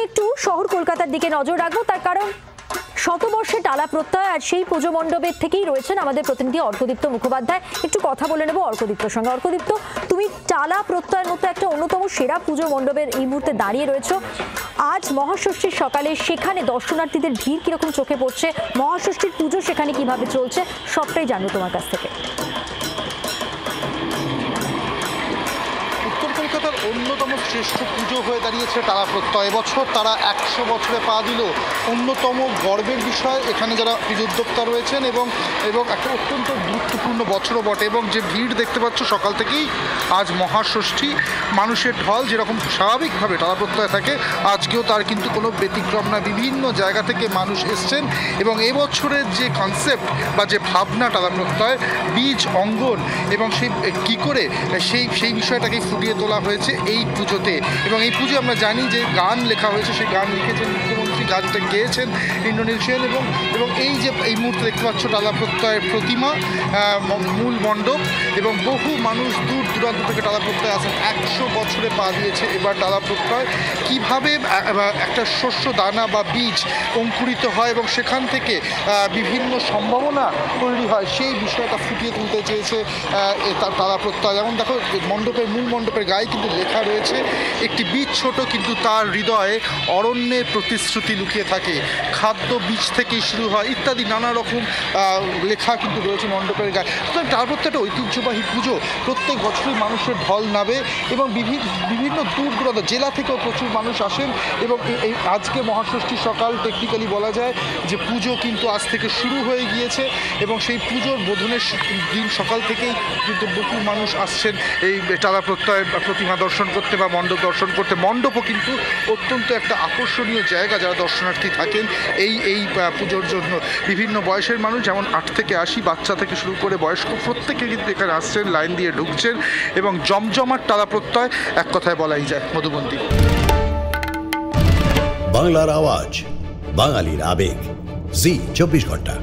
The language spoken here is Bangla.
একটু শহর কলকাতার দিকে নজর রাখবো, তার কারণ শতবর্ষে টালা প্রত্যয় আর সেই পুজো মণ্ডপের থেকেই রয়েছেন আমাদের প্রতিনিধি অর্কদীপ্ত মুখোপাধ্যায়। একটু কথা বলে নেবো অর্কদীপ্তর সঙ্গে। অর্কদীপ্ত, তুমি টালা প্রত্যয়ের মতো একটা অন্যতম সেরা পুজো মণ্ডপের এই মুহূর্তে দাঁড়িয়ে রয়েছো। আজ মহাষষ্ঠীর সকালে সেখানে দর্শনার্থীদের ভিড় কিরকম চোখে পড়ছে, মহাষষ্ঠীর পুজো সেখানে কিভাবে চলছে, সবটাই জানবো তোমার কাছ থেকে। কলকাতার অন্যতম শ্রেষ্ঠ পুজো হয়ে দাঁড়িয়েছে টালা প্রত্যয়। এবছর তারা 100 বছরে পা দিল। অন্যতম গর্বের বিষয় এখানে যারা পুজো উদ্যোক্তা রয়েছেন এবং একটা অত্যন্ত গুরুত্বপূর্ণ বছরও বটে। এবং যে ভিড় দেখতে পাচ্ছ সকাল থেকেই, আজ মহাষষ্ঠী, মানুষের ঢল যেরকম স্বাভাবিকভাবে টালা প্রত্যয় থাকে, আজকেও তার কিন্তু কোনো ব্যতিক্রম না। বিভিন্ন জায়গা থেকে মানুষ এসছেন এবং এবছরের যে কনসেপ্ট বা যে ভাবনা টালা প্রত্যয়, বীজ অঙ্গন এবং সেই কী করে সেই বিষয়টাকে ফুটিয়ে তোলা হয়েছে এই পুজোতে। এবং এই পুজো আমরা জানি যে গান লেখা হয়েছে, সেই গান লিখেছেন মুখ্যমন্ত্রী, গানটা গেয়েছেন ইন্দ্রনীল এবং এই যে এই মুহূর্তে দেখতে পাচ্ছ টালা প্রত্যয়ের প্রতিমা, মূল মণ্ডপ, এবং বহু মানুষ দূর দূরান্ত থেকে টালা প্রত্যয় আসেন। 100 বছরে পা দিয়েছে এবার টালা প্রত্যয়। কীভাবে একটা শস্য দানা বা বীজ অঙ্কুরিত হয় এবং সেখান থেকে বিভিন্ন সম্ভাবনা তৈরি হয়, সেই বিষয়টা ফুটিয়ে তুলতে চেয়েছে টালা প্রত্যয়। যেমন দেখো, মূল মণ্ডপের গায়ে কিন্তু লেখা রয়েছে, একটি বীজ ছোট কিন্তু তার হৃদয়ে অরণ্যের প্রতিশ্রুতি লুকিয়ে থাকে, খাদ্য বীজ থেকেই শুরু হয়, ইত্যাদি নানা রকম লেখা কিন্তু রয়েছে মণ্ডপের গায়ে। সুতরাং টালা প্রত্যয় একটা ঐতিহ্যবাহী পুজো, প্রত্যেক বছরই মানুষের ঢল নামে এবং বিভিন্ন দূর দূরান্ত জেলা থেকেও প্রচুর মানুষ আসেন। এবং এই আজকে মহাষষ্ঠী সকাল, টেকনিক্যালি বলা যায় যে পুজো কিন্তু আজ থেকে শুরু হয়ে গিয়েছে এবং সেই পুজোর বোধনের দিন সকাল থেকেই কিন্তু বহু মানুষ আসছেন এই টালা প্রত্যয় প্রতিমা দর্শন করতে বা মণ্ডপ দর্শন করতে। মণ্ডপও কিন্তু অত্যন্ত একটা আকর্ষণীয় জায়গা যারা দর্শনার্থী থাকেন এই পুজোর জন্য। বিভিন্ন বয়সের মানুষ, যেমন 8 থেকে 80, বাচ্চা থেকে শুরু করে বয়স্ক, প্রত্যেকে কিন্তু এখানে আসছেন, লাইন দিয়ে ঢুকছেন এবং জমজমাট টালা প্রত্যয় এক কথায় বলাই যায়। মধুবন্তী। বাংলার আওয়াজ, বাঙালির আবেগ, জি 24 ঘন্টা।